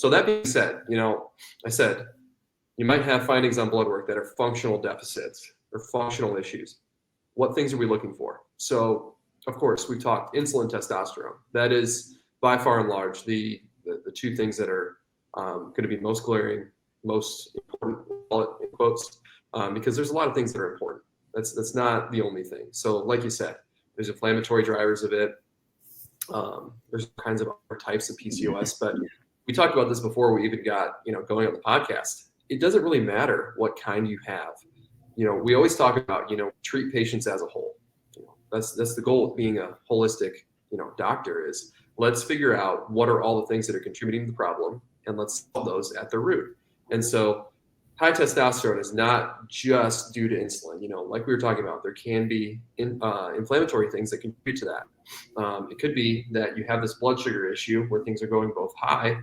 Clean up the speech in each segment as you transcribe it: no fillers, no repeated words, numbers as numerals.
So that being said, I said you might have findings on blood work that are functional deficits or functional issues. What things are we looking for? So, of course, we've talked insulin, testosterone. That is by far and large the two things that are going to be most glaring, most important, in quotes, because there's a lot of things that are important. That's not the only thing. So, like you said, there's inflammatory drivers of it. There's all kinds of other types of PCOS, but we talked about this before we even got going on the podcast. It doesn't really matter what kind you have. We always talk about treat patients as a whole. That's the goal of being a holistic doctor is let's figure out what are all the things that are contributing to the problem and let's solve those at the root. And so high testosterone is not just due to insulin. Like we were talking about, there can be inflammatory things that contribute to that. It could be that you have this blood sugar issue where things are going both high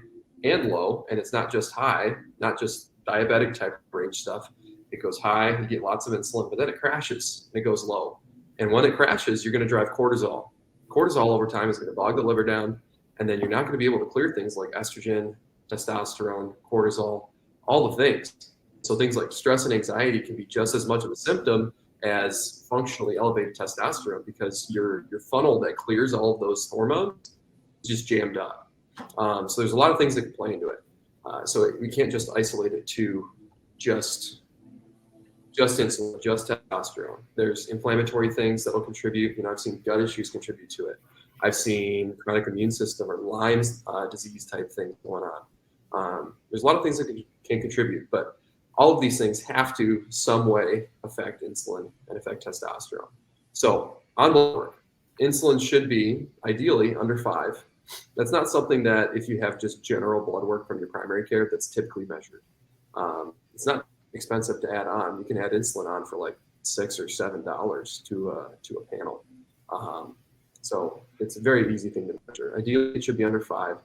and low, and it's not just high, not just diabetic type range stuff. It goes high, you get lots of insulin, but then it crashes and it goes low. And when it crashes, you're going to drive cortisol. Cortisol over time is going to bog the liver down, and then you're not going to be able to clear things like estrogen, testosterone, cortisol, all the things. So things like stress and anxiety can be just as much of a symptom as functionally elevated testosterone because your funnel that clears all of those hormones is just jammed up. So there's a lot of things that can play into it. So we can't just isolate it to just insulin, just testosterone. There's inflammatory things that will contribute. I've seen gut issues contribute to it. I've seen chronic immune system or Lyme's disease type things going on. There's a lot of things that can contribute, but all of these things have to some way affect insulin and affect testosterone. So on blood work, insulin should be ideally under 5. That's not something that if you have just general blood work from your primary care that's typically measured. It's not expensive to add on. You can add insulin on for like $6 or $7 to a panel. So it's a very easy thing to measure. Ideally, it should be under 5.